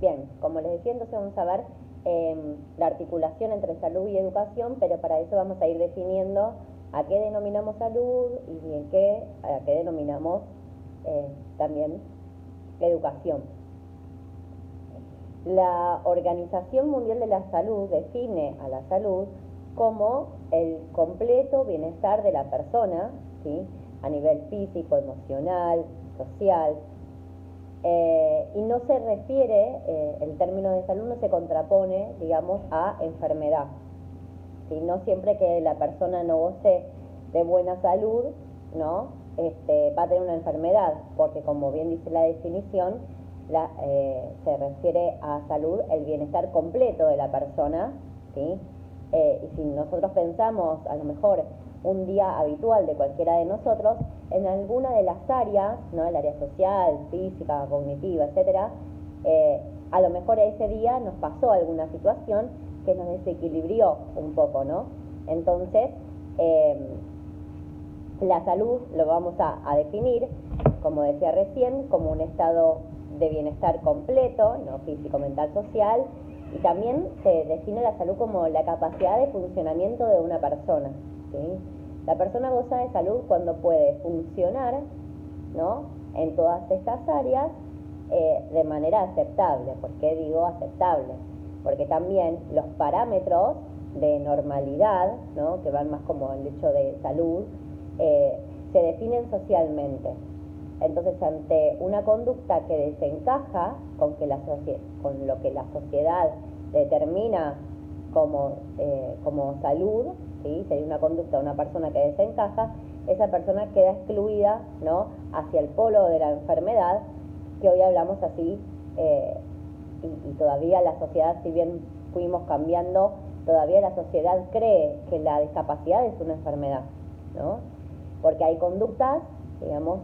Bien, como les decía, entonces vamos a ver la articulación entre salud y educación, pero para eso vamos a ir definiendo a qué denominamos salud y a qué denominamos también educación. La Organización Mundial de la Salud define a la salud como el completo bienestar de la persona, ¿sí? A nivel físico, emocional, social, y no se refiere, el término de salud no se contrapone, digamos, a enfermedad, ¿sí? No siempre que la persona no goce de buena salud, ¿no? Va a tener una enfermedad, porque como bien dice la definición, se refiere a salud el bienestar completo de la persona, ¿sí? Y si nosotros pensamos, a lo mejor, un día habitual de cualquiera de nosotros, en alguna de las áreas, ¿no? El área social, física, cognitiva, etcétera, a lo mejor ese día nos pasó alguna situación que nos desequilibró un poco, ¿no? Entonces, la salud lo vamos a definir, como decía recién, como un estado de bienestar completo, ¿no? Físico, mental, social, y también se define la salud como la capacidad de funcionamiento de una persona, ¿sí? La persona goza de salud cuando puede funcionar, ¿no? En todas estas áreas de manera aceptable. ¿Por qué digo aceptable? Porque también los parámetros de normalidad, ¿no? Que van más como el hecho de salud, se definen socialmente. Entonces, ante una conducta que desencaja con lo que la sociedad determina como salud, ¿sí? Si hay una conducta de una persona que desencaja, esa persona queda excluida, ¿no? Hacia el polo de la enfermedad, que hoy hablamos así, y todavía la sociedad, si bien fuimos cambiando, todavía la sociedad cree que la discapacidad es una enfermedad, ¿no? Porque hay conductas, digamos,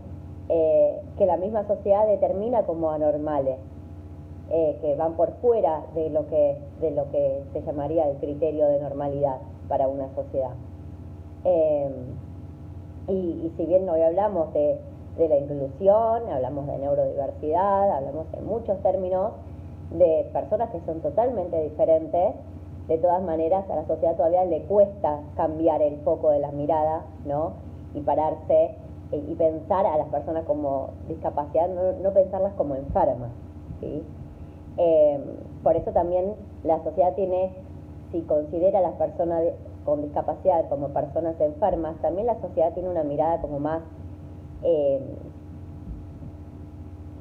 que la misma sociedad determina como anormales, que van por fuera de lo que se llamaría el criterio de normalidad para una sociedad. Y si bien hoy hablamos de la inclusión, hablamos de neurodiversidad, hablamos de muchos términos de personas que son totalmente diferentes, de todas maneras a la sociedad todavía le cuesta cambiar el foco de la mirada, ¿no? Y pararse y pensar a las personas como discapacidad, no pensarlas como enfermas, ¿sí? Por eso también la sociedad tiene, si considera a las personas con discapacidad como personas enfermas, también la sociedad tiene una mirada como más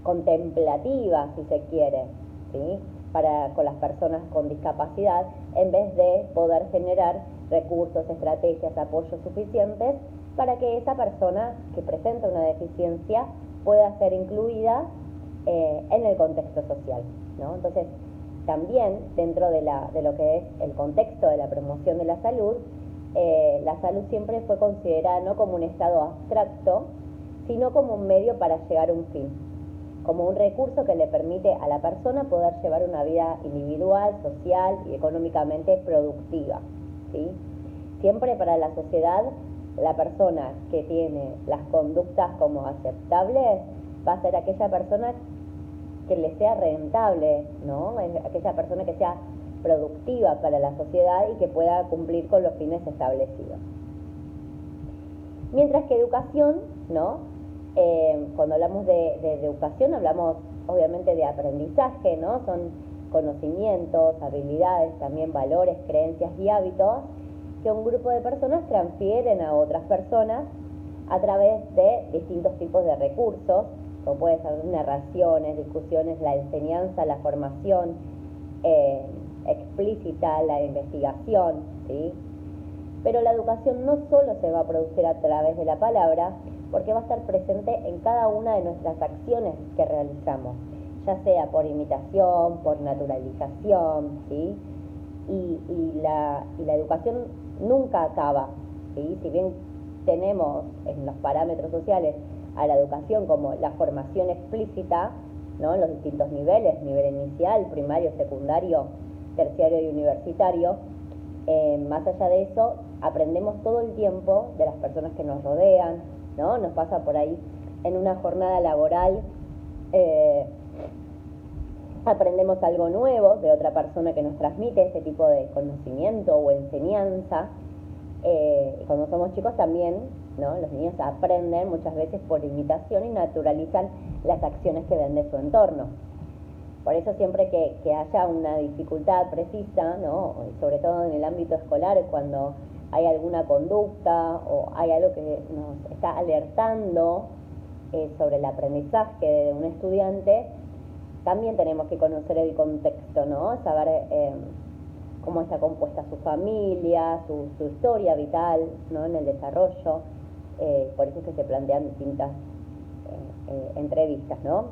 contemplativa, si se quiere, ¿sí? Con las personas con discapacidad, en vez de poder generar recursos, estrategias, apoyos suficientes para que esa persona que presenta una deficiencia pueda ser incluida en el contexto social, ¿no? Entonces, también dentro de lo que es el contexto de la promoción de la salud siempre fue considerada no como un estado abstracto, sino como un medio para llegar a un fin, como un recurso que le permite a la persona poder llevar una vida individual, social y económicamente productiva, ¿sí? Siempre para la sociedad, la persona que tiene las conductas como aceptables va a ser aquella persona que le sea rentable, ¿no? Aquella persona que sea productiva para la sociedad y que pueda cumplir con los fines establecidos. Mientras que educación, ¿no? Cuando hablamos de educación hablamos obviamente de aprendizaje, ¿no? Son conocimientos, habilidades, también valores, creencias y hábitos que un grupo de personas transfieren a otras personas a través de distintos tipos de recursos, como puede ser narraciones, discusiones, la enseñanza, la formación explícita, la investigación, ¿sí? Pero la educación no solo se va a producir a través de la palabra, porque va a estar presente en cada una de nuestras acciones que realizamos, ya sea por imitación, por naturalización, ¿sí? Y la educación nunca acaba, ¿sí? Si bien tenemos en los parámetros sociales a la educación como la formación explícita, ¿no? En los distintos niveles, nivel inicial, primario, secundario, terciario y universitario, más allá de eso, aprendemos todo el tiempo de las personas que nos rodean, ¿no? Nos pasa por ahí en una jornada laboral, aprendemos algo nuevo de otra persona que nos transmite ese tipo de conocimiento o enseñanza. Cuando somos chicos también, ¿no? Los niños aprenden muchas veces por imitación y naturalizan las acciones que ven de su entorno. Por eso siempre que haya una dificultad precisa, ¿no? Sobre todo en el ámbito escolar, cuando hay alguna conducta o hay algo que nos está alertando sobre el aprendizaje de un estudiante, también tenemos que conocer el contexto, ¿no? Saber cómo está compuesta su familia, su historia vital, ¿no? En el desarrollo. Por eso es que se plantean distintas entrevistas, ¿no?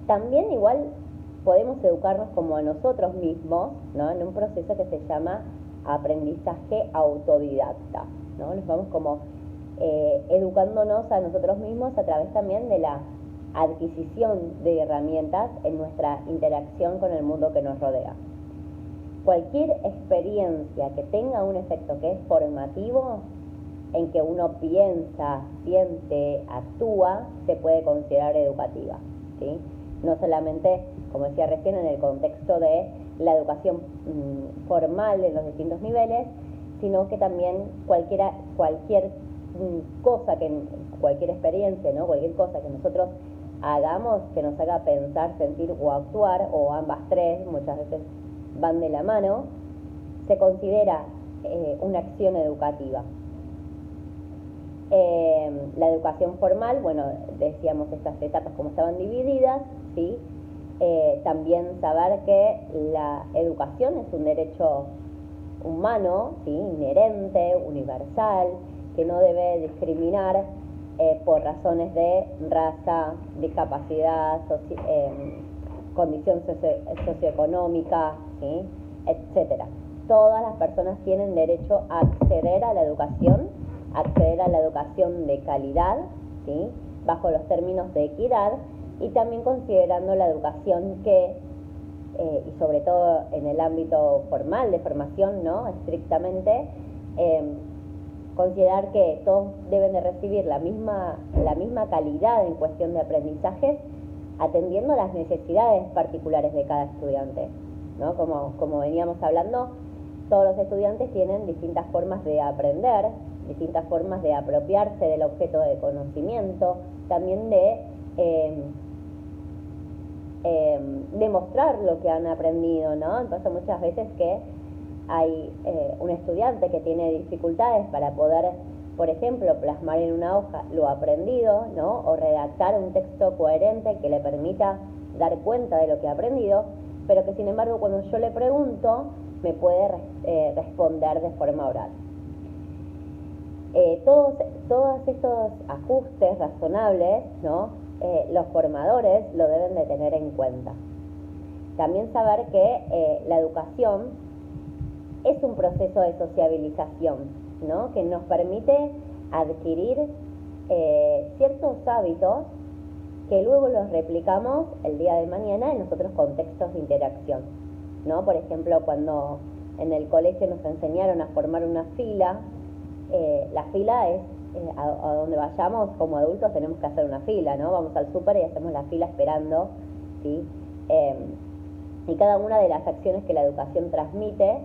También igual podemos educarnos como a nosotros mismos, ¿no? En un proceso que se llama aprendizaje autodidacta, ¿no? Nos vamos como educándonos a nosotros mismos a través también de la adquisición de herramientas en nuestra interacción con el mundo que nos rodea. Cualquier experiencia que tenga un efecto que es formativo, en que uno piensa, siente, actúa, se puede considerar educativa, ¿sí? No solamente, como decía recién, en el contexto de la educación formal en los distintos niveles, sino que también cualquier cosa, cualquier experiencia, ¿no? Cualquier cosa que nosotros hagamos que nos haga pensar, sentir o actuar, o ambas tres, muchas veces van de la mano, se considera una acción educativa. La educación formal, bueno, decíamos estas etapas como estaban divididas, ¿sí? También saber que la educación es un derecho humano, ¿sí? Inherente, universal, que no debe discriminar por razones de raza, discapacidad, condición socioeconómica, ¿sí? Etcétera. Todas las personas tienen derecho a acceder a la educación de calidad, ¿sí? Bajo los términos de equidad, y también considerando la educación que, y sobre todo en el ámbito formal de formación, ¿no? Estrictamente, considerar que todos deben de recibir la misma calidad en cuestión de aprendizaje, atendiendo a las necesidades particulares de cada estudiante, ¿no? Como veníamos hablando, todos los estudiantes tienen distintas formas de aprender, distintas formas de apropiarse del objeto de conocimiento, también de demostrar lo que han aprendido, ¿no? Entonces muchas veces que hay un estudiante que tiene dificultades para poder, por ejemplo, plasmar en una hoja lo aprendido, ¿no? O redactar un texto coherente que le permita dar cuenta de lo que ha aprendido, pero que sin embargo cuando yo le pregunto me puede responder de forma oral. Todos estos ajustes razonables, ¿no? Los formadores lo deben de tener en cuenta. También saber que la educación es un proceso de sociabilización, ¿no? Que nos permite adquirir ciertos hábitos que luego los replicamos el día de mañana en los otros contextos de interacción, ¿no? Por ejemplo, cuando en el colegio nos enseñaron a formar una fila, la fila es, a donde vayamos como adultos tenemos que hacer una fila, ¿no? Vamos al súper y hacemos la fila esperando, ¿sí? Y cada una de las acciones que la educación transmite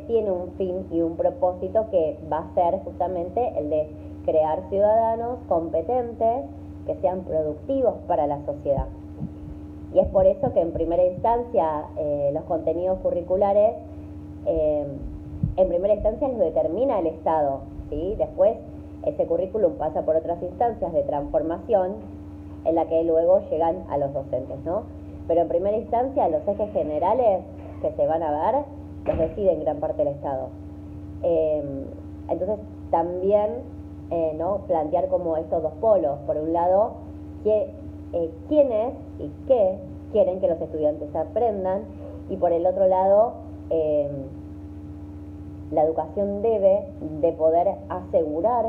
tiene un fin y un propósito que va a ser justamente el de crear ciudadanos competentes que sean productivos para la sociedad. Y es por eso que en primera instancia los contenidos curriculares en primera instancia los determina el Estado, ¿sí? Después ese currículum pasa por otras instancias de transformación en la que luego llegan a los docentes, ¿no? Pero en primera instancia los ejes generales que se van a ver los decide en gran parte el Estado. Entonces también ¿no? Plantear como estos dos polos, por un lado quiénes y qué quieren que los estudiantes aprendan, y por el otro lado la educación debe de poder asegurar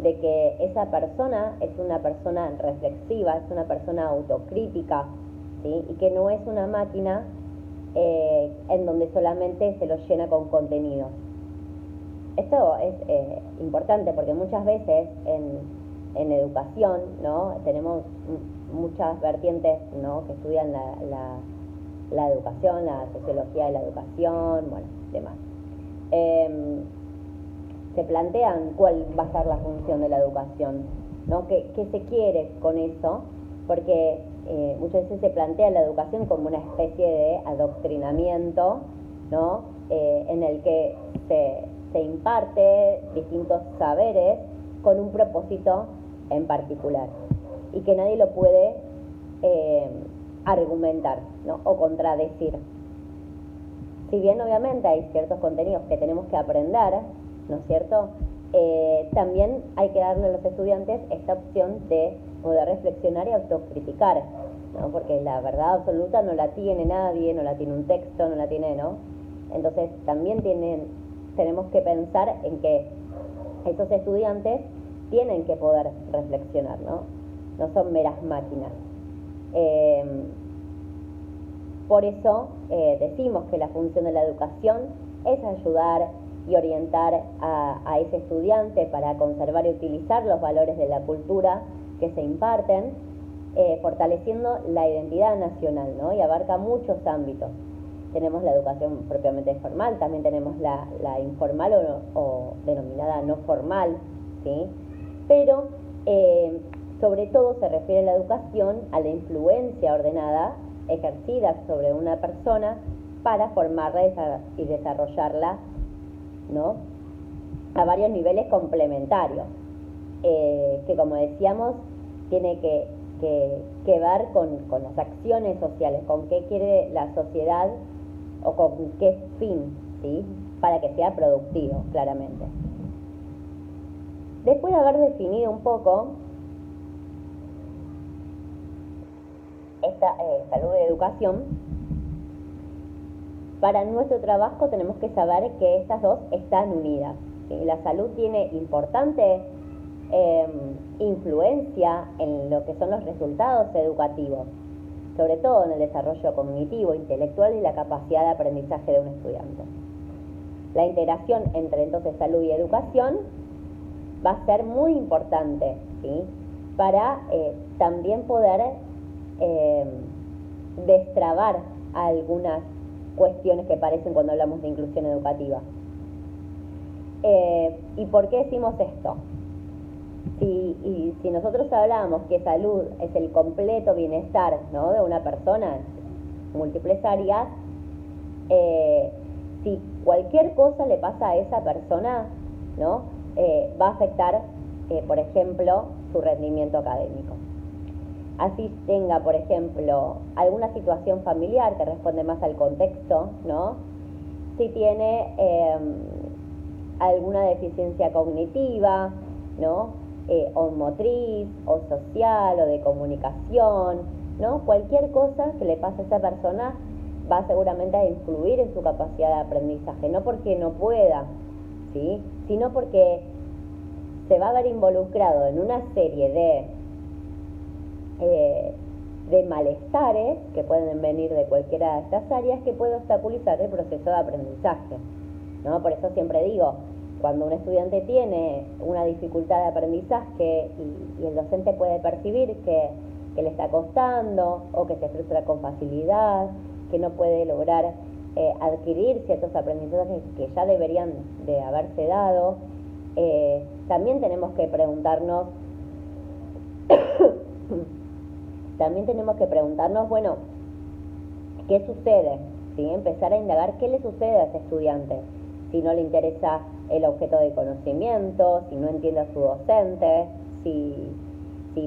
de que esa persona es una persona reflexiva, es una persona autocrítica, ¿sí? Y que no es una máquina en donde solamente se lo llena con contenidos. Esto es importante porque muchas veces en educación, ¿no? Tenemos muchas vertientes, ¿no?, que estudian la educación, la sociología de la educación, bueno, demás. Se plantean cuál va a ser la función de la educación, ¿no? ¿Qué se quiere con eso? Porque muchas veces se plantea la educación como una especie de adoctrinamiento, ¿no?, en el que se imparte distintos saberes con un propósito en particular y que nadie lo puede argumentar, ¿no?, o contradecir. Si bien obviamente hay ciertos contenidos que tenemos que aprender, ¿no es cierto?, también hay que darle a los estudiantes esta opción de poder reflexionar y autocriticar, ¿no?, porque la verdad absoluta no la tiene nadie, no la tiene un texto, no la tiene, ¿no? Entonces también tenemos que pensar en que esos estudiantes tienen que poder reflexionar, ¿no? No son meras máquinas. Por eso decimos que la función de la educación es ayudar y orientar a ese estudiante para conservar y utilizar los valores de la cultura que se imparten, fortaleciendo la identidad nacional, ¿no? Y abarca muchos ámbitos. Tenemos la educación propiamente formal, también tenemos la informal o denominada no formal, ¿sí? Pero sobre todo se refiere a la educación a la influencia ordenada ejercida sobre una persona para formarla y desarrollarla, ¿no?, a varios niveles complementarios, que como decíamos tiene que ver con las acciones sociales, con qué quiere la sociedad o con qué fin, ¿sí?, para que sea productivo, claramente. Después de haber definido un poco esta salud y educación, para nuestro trabajo tenemos que saber que estas dos están unidas, ¿sí? La salud tiene importante influencia en lo que son los resultados educativos, sobre todo en el desarrollo cognitivo, intelectual y la capacidad de aprendizaje de un estudiante. La integración entre entonces salud y educación va a ser muy importante, ¿sí?, para también poder destrabar algunas cuestiones que aparecen cuando hablamos de inclusión educativa. ¿Y por qué decimos esto? Si nosotros hablamos que salud es el completo bienestar, ¿no?, de una persona, múltiples áreas, si cualquier cosa le pasa a esa persona, ¿no?, va a afectar, por ejemplo, su rendimiento académico. Así tenga, por ejemplo, alguna situación familiar que responde más al contexto, ¿no?, si tiene alguna deficiencia cognitiva, ¿no?, o motriz, o social, o de comunicación, ¿no?, cualquier cosa que le pase a esa persona va seguramente a influir en su capacidad de aprendizaje, no porque no pueda, ¿sí?, sino porque se va a ver involucrado en una serie de malestares que pueden venir de cualquiera de estas áreas que puede obstaculizar el proceso de aprendizaje, ¿no? Por eso siempre digo, cuando un estudiante tiene una dificultad de aprendizaje y el docente puede percibir que le está costando o que se frustra con facilidad, que no puede lograr adquirir ciertos aprendizajes que ya deberían de haberse dado, también tenemos que preguntarnos bueno, ¿qué sucede? ¿Sí? Empezar a indagar qué le sucede a ese estudiante, si no le interesa el objeto de conocimiento, si no entiende a su docente, si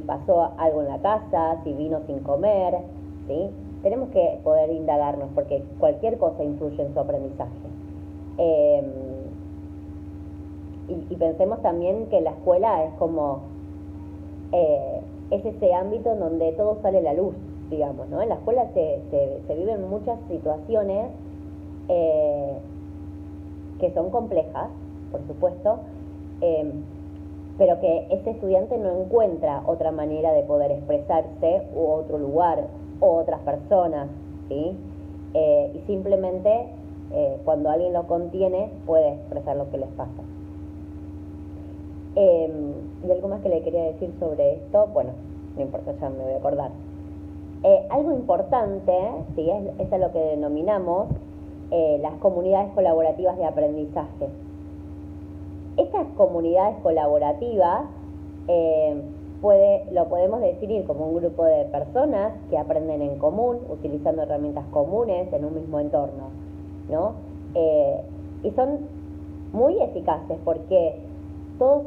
pasó algo en la casa, si vino sin comer, ¿sí? Tenemos que poder indagarnos porque cualquier cosa influye en su aprendizaje. Y pensemos también que la escuela es como es ese ámbito en donde todo sale a la luz, digamos, ¿no? En la escuela se viven muchas situaciones que son complejas, por supuesto, pero que ese estudiante no encuentra otra manera de poder expresarse u otro lugar o otras personas, ¿sí? Y simplemente cuando alguien lo contiene puede expresar lo que les pasa. Y algo más que le quería decir sobre esto, bueno, no importa, ya me voy a acordar. Algo importante, ¿sí? Es lo que denominamos las comunidades colaborativas de aprendizaje. Estas comunidades colaborativas lo podemos definir como un grupo de personas que aprenden en común, utilizando herramientas comunes en un mismo entorno, ¿no? Y son muy eficaces porque todos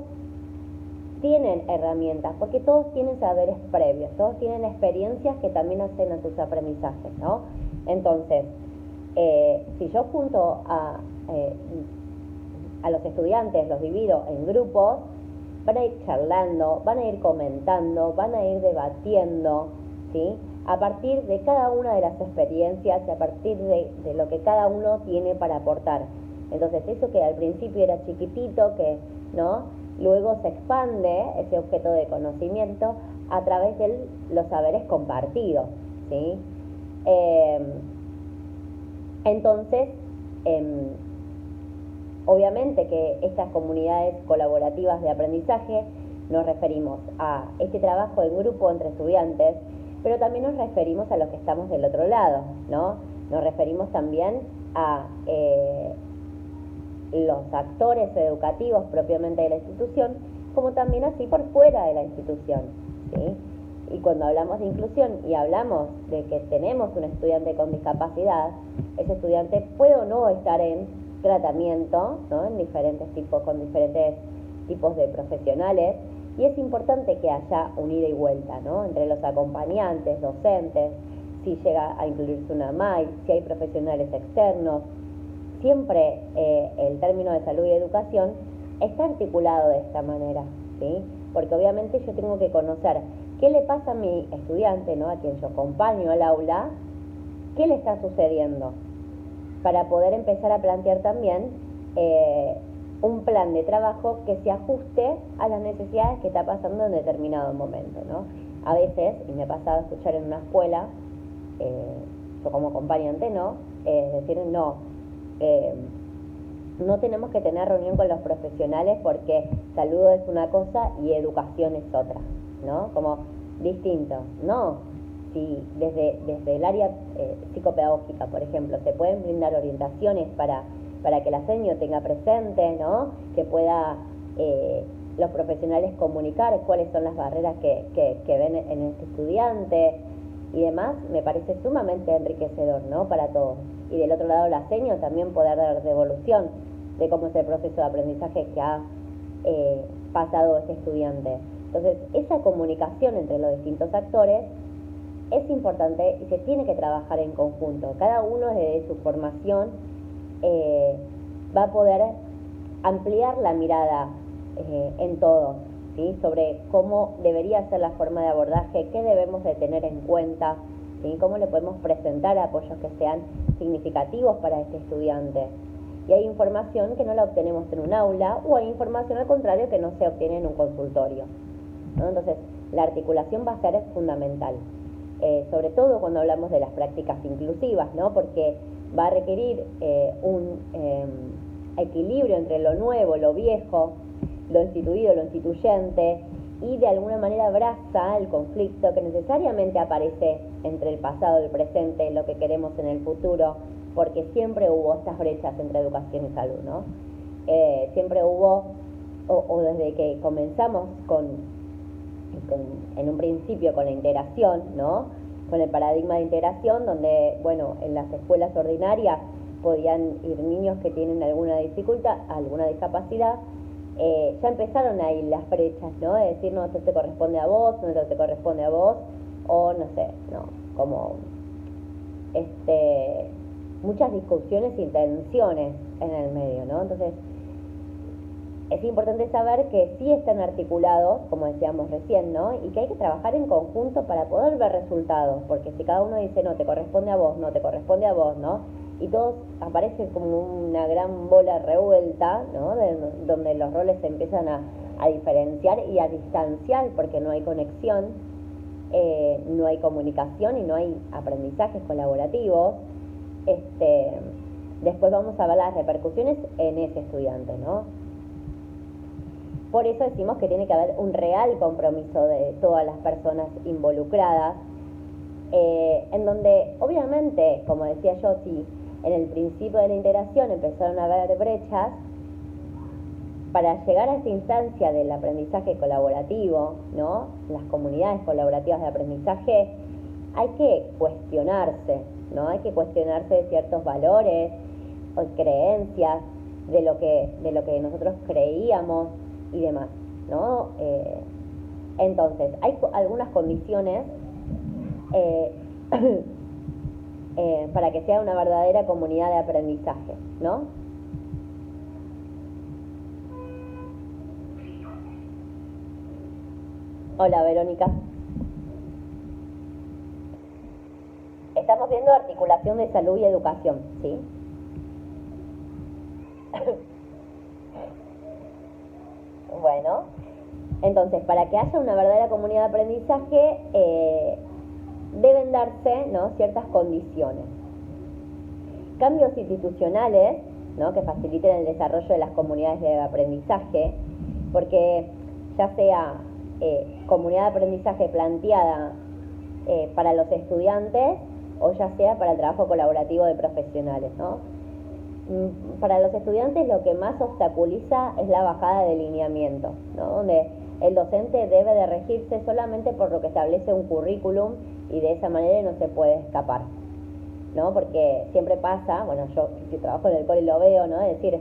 tienen herramientas, porque todos tienen saberes previos, todos tienen experiencias que también hacen a sus aprendizajes, ¿no? Entonces, si yo junto a los estudiantes, los divido en grupos, van a ir charlando, van a ir comentando, van a ir debatiendo, ¿sí? A partir de cada una de las experiencias y a partir de lo que cada uno tiene para aportar. Entonces, eso que al principio era chiquitito, que, ¿no? Luego se expande ese objeto de conocimiento a través de los saberes compartidos, ¿sí? Entonces, obviamente que estas comunidades colaborativas de aprendizaje nos referimos a este trabajo en grupo entre estudiantes, pero también nos referimos a los que estamos del otro lado, ¿no? Nos referimos también a los actores educativos propiamente de la institución, como también así por fuera de la institución, ¿sí? Y cuando hablamos de inclusión y hablamos de que tenemos un estudiante con discapacidad, ese estudiante puede o no estar en tratamiento, ¿no? Con diferentes tipos de profesionales, y es importante que haya un ida y vuelta, ¿no? Entre los acompañantes, docentes, si llega a incluirse una MAI, si hay profesionales externos. Siempre el término de salud y educación está articulado de esta manera, ¿sí? Porque obviamente yo tengo que conocer qué le pasa a mi estudiante, ¿no? A quien yo acompaño al aula, qué le está sucediendo, para poder empezar a plantear también un plan de trabajo que se ajuste a las necesidades que está pasando en determinado momento, ¿no? A veces, y me ha pasado escuchar en una escuela, yo como acompañante, ¿no? Decir, no tenemos que tener reunión con los profesionales porque salud es una cosa y educación es otra, ¿no? Como distinto, ¿no? Si desde el área psicopedagógica, por ejemplo, se pueden brindar orientaciones para que la seño tenga presente, ¿no? Que pueda los profesionales comunicar cuáles son las barreras que ven en este estudiante y demás, me parece sumamente enriquecedor, ¿no? Para todos. Y del otro lado la seño también poder dar devolución de cómo es el proceso de aprendizaje que ha pasado este estudiante. Entonces, esa comunicación entre los distintos actores es importante y se tiene que trabajar en conjunto. Cada uno desde su formación va a poder ampliar la mirada en todo, ¿sí? Sobre cómo debería ser la forma de abordaje, qué debemos de tener en cuenta, ¿sí? Cómo le podemos presentar apoyos que sean significativos para este estudiante. Y hay información que no la obtenemos en un aula, o hay información al contrario que no se obtiene en un consultorio, ¿no? Entonces, la articulación va a ser fundamental, sobre todo cuando hablamos de las prácticas inclusivas, ¿no? Porque va a requerir un equilibrio entre lo nuevo, lo viejo, lo instituido, lo instituyente, y de alguna manera abraza el conflicto que necesariamente aparece entre el pasado y el presente, lo que queremos en el futuro, porque siempre hubo estas brechas entre educación y salud, ¿no? Siempre hubo, o desde que comenzamos en un principio con la integración, ¿no? Con el paradigma de integración, donde, bueno, en las escuelas ordinarias podían ir niños que tienen alguna dificultad, alguna discapacidad, ya empezaron ahí las brechas, ¿no? De decir, no, esto te corresponde a vos, no, esto te corresponde a vos, o no sé, ¿no? Como, muchas discusiones y tensiones en el medio, ¿no? Entonces, es importante saber que sí están articulados, como decíamos recién, ¿no? Y que hay que trabajar en conjunto para poder ver resultados, porque si cada uno dice, no, te corresponde a vos, no, te corresponde a vos, ¿no? Y todos aparecen como una gran bola revuelta, ¿no? Donde los roles se empiezan a diferenciar y a distanciar, porque no hay conexión, no hay comunicación y no hay aprendizajes colaborativos. Después vamos a ver las repercusiones en ese estudiante, ¿no? Por eso decimos que tiene que haber un real compromiso de todas las personas involucradas, en donde obviamente, como decía yo, si en el principio de la integración empezaron a haber brechas, para llegar a esta instancia del aprendizaje colaborativo, ¿no? Las comunidades colaborativas de aprendizaje, hay que cuestionarse, ¿no? Hay que cuestionarse de ciertos valores o creencias, de lo que nosotros creíamos y demás, ¿no? Entonces, hay algunas condiciones para que sea una verdadera comunidad de aprendizaje, ¿no? Hola, Verónica. Estamos viendo articulación de salud y educación, ¿sí? Bueno, entonces, para que haya una verdadera comunidad de aprendizaje, deben darse, ¿no?, ciertas condiciones. Cambios institucionales, ¿no?, que faciliten el desarrollo de las comunidades de aprendizaje, porque ya sea comunidad de aprendizaje planteada para los estudiantes o ya sea para el trabajo colaborativo de profesionales, ¿no? Para los estudiantes lo que más obstaculiza es la bajada de lineamiento, ¿no?, donde el docente debe de regirse solamente por lo que establece un currículum y de esa manera no se puede escapar, ¿no? Porque siempre pasa, bueno, yo que trabajo en el cole lo veo, ¿no? Es decir,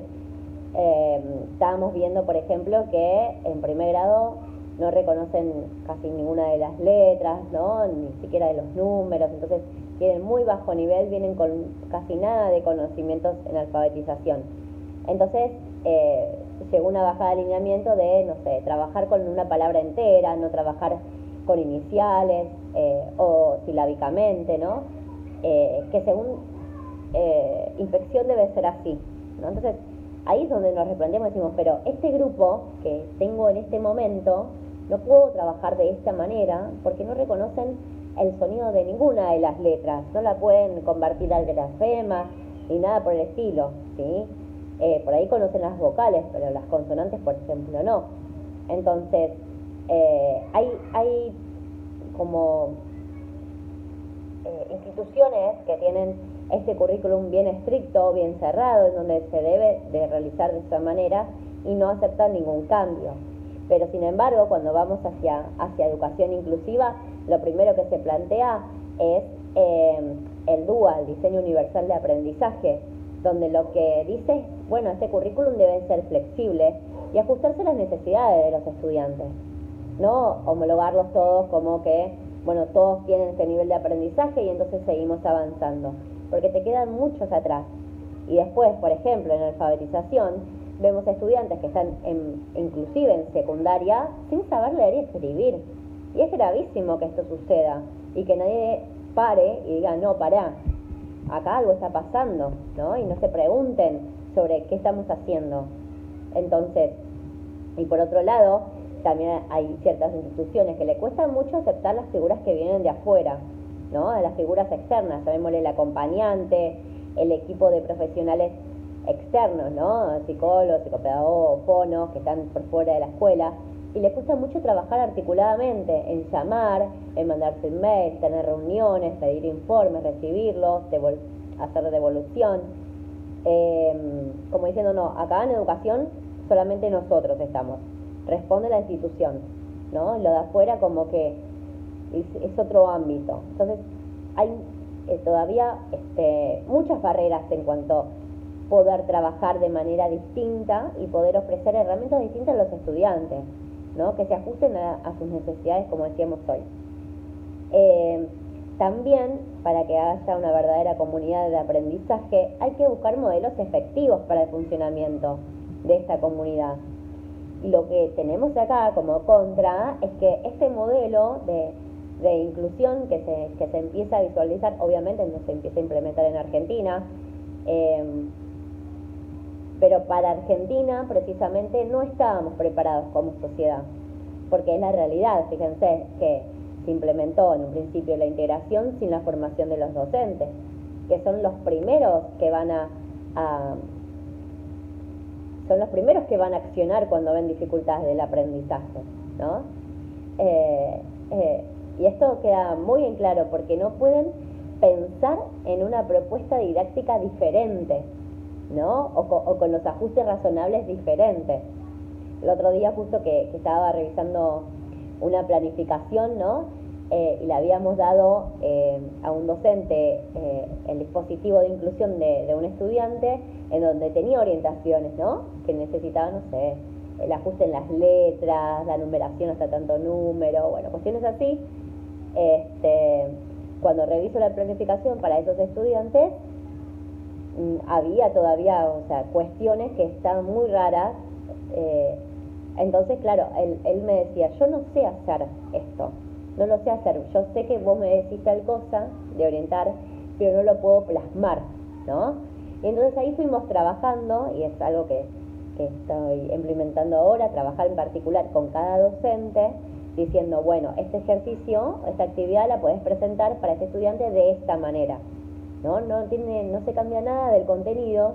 estábamos viendo, por ejemplo, que en primer grado no reconocen casi ninguna de las letras, ¿no?, ni siquiera de los números, entonces tienen muy bajo nivel, vienen con casi nada de conocimientos en alfabetización. Entonces, llegó una bajada de alineamiento de, no sé, trabajar con una palabra entera, no trabajar con iniciales o silábicamente, ¿no? Que según inspección debe ser así, ¿no? Entonces, ahí es donde nos replanteamos y decimos, pero este grupo que tengo en este momento, no puedo trabajar de esta manera porque no reconocen el sonido de ninguna de las letras, no la pueden convertir al grafema ni nada por el estilo, ¿sí? Por ahí conocen las vocales, pero las consonantes, por ejemplo, no. Entonces, hay como instituciones que tienen este currículum bien estricto, bien cerrado, en donde se debe de realizar de esa manera y no aceptan ningún cambio. Pero sin embargo, cuando vamos hacia educación inclusiva, lo primero que se plantea es el DUA, diseño universal de aprendizaje, donde lo que dice es, bueno, este currículum debe ser flexible y ajustarse a las necesidades de los estudiantes, no homologarlos todos como que, bueno, todos tienen este nivel de aprendizaje y entonces seguimos avanzando, porque te quedan muchos atrás. Y después, por ejemplo, en alfabetización, vemos estudiantes que están inclusive en secundaria sin saber leer y escribir. Y es gravísimo que esto suceda y que nadie pare y diga, no, pará, acá algo está pasando, ¿no? Y no se pregunten sobre qué estamos haciendo. Entonces, y por otro lado, también hay ciertas instituciones que le cuesta mucho aceptar las figuras que vienen de afuera, ¿no? A las figuras externas, llamémosle el acompañante, el equipo de profesionales externos, ¿no? Psicólogos, psicopedagogos, fonos, que están por fuera de la escuela, y les cuesta mucho trabajar articuladamente en llamar, en mandarse un mail, tener reuniones, pedir informes, recibirlos, hacer devolución, como diciendo, no, acá en educación solamente nosotros estamos, responde la institución, ¿no? Lo de afuera como que es otro ámbito. Entonces hay todavía muchas barreras en cuanto a poder trabajar de manera distinta y poder ofrecer herramientas distintas a los estudiantes, ¿no?, que se ajusten a sus necesidades, como decíamos hoy. También, para que haya una verdadera comunidad de aprendizaje, hay que buscar modelos efectivos para el funcionamiento de esta comunidad. Y lo que tenemos acá como contra es que este modelo de inclusión que se empieza a visualizar, obviamente no se empieza a implementar en Argentina, pero para Argentina precisamente no estábamos preparados como sociedad, porque es la realidad. Fíjense que se implementó en un principio la integración sin la formación de los docentes, que son los primeros que van a son los primeros que van a accionar cuando ven dificultades del aprendizaje, ¿no? Y esto queda muy en claro porque no pueden pensar en una propuesta didáctica diferente, ¿no? O con los ajustes razonables diferentes. El otro día justo que estaba revisando una planificación, ¿no? Y le habíamos dado a un docente el dispositivo de inclusión de un estudiante en donde tenía orientaciones, ¿no? Que necesitaba, no sé, el ajuste en las letras, la numeración hasta tanto número, bueno, cuestiones así. Cuando reviso la planificación para esos estudiantes, había todavía, o sea, cuestiones que estaban muy raras. Entonces, claro, él me decía, yo no sé hacer esto, no lo sé hacer, yo sé que vos me decís tal cosa de orientar, pero no lo puedo plasmar, ¿no? Y entonces ahí fuimos trabajando, y es algo que estoy implementando ahora, trabajar en particular con cada docente, diciendo, bueno, este ejercicio, esta actividad la podés presentar para este estudiante de esta manera, ¿no? No se cambia nada del contenido,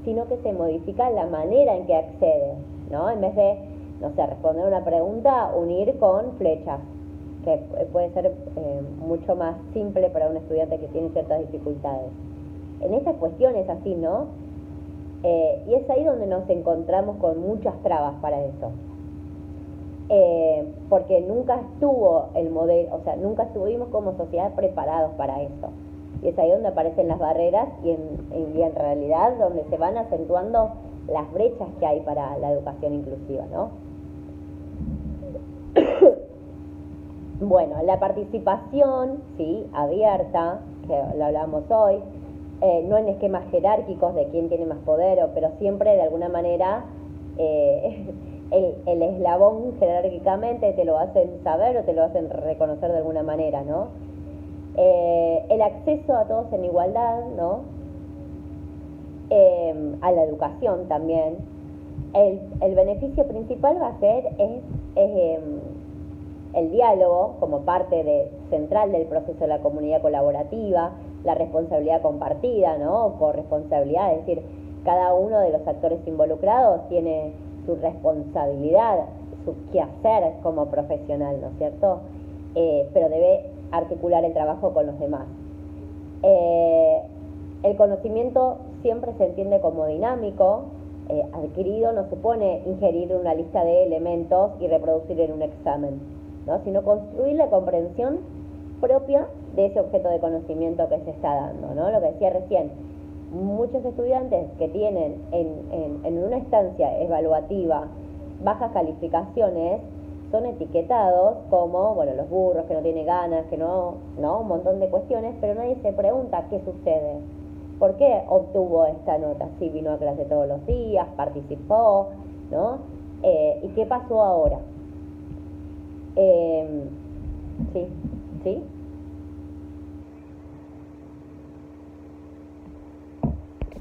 sino que se modifica la manera en que accede, ¿no? En vez de, no sé, responder una pregunta, unir con flechas, que puede ser mucho más simple para un estudiante que tiene ciertas dificultades. En estas cuestiones así, ¿no? Y es ahí donde nos encontramos con muchas trabas para eso. Porque nunca estuvo el modelo, o sea, nunca estuvimos como sociedad preparados para eso. Y es ahí donde aparecen las barreras y en realidad donde se van acentuando las brechas que hay para la educación inclusiva, ¿no? Bueno, la participación, sí, abierta, que lo hablamos hoy, no en esquemas jerárquicos de quién tiene más poder, pero siempre de alguna manera el eslabón jerárquicamente te lo hacen saber o te lo hacen reconocer de alguna manera, ¿no? El acceso a todos en igualdad, ¿no? A la educación también. El beneficio principal va a ser el diálogo como parte central del proceso de la comunidad colaborativa, la responsabilidad compartida, ¿no? O corresponsabilidad, es decir, cada uno de los actores involucrados tiene su responsabilidad, su quehacer como profesional, ¿no es cierto? Pero debe articular el trabajo con los demás. El conocimiento siempre se entiende como dinámico, adquirido no supone ingerir una lista de elementos y reproducir en un examen, ¿no? Sino construir la comprensión propia de ese objeto de conocimiento que se está dando, ¿no? Lo que decía recién, muchos estudiantes que tienen en una instancia evaluativa bajas calificaciones son etiquetados como, bueno, los burros, que no tienen ganas, que no, un montón de cuestiones, pero nadie se pregunta qué sucede. ¿Por qué obtuvo esta nota? Sí, vino a clase todos los días, participó, ¿no? ¿Y qué pasó ahora? Sí, ¿sí?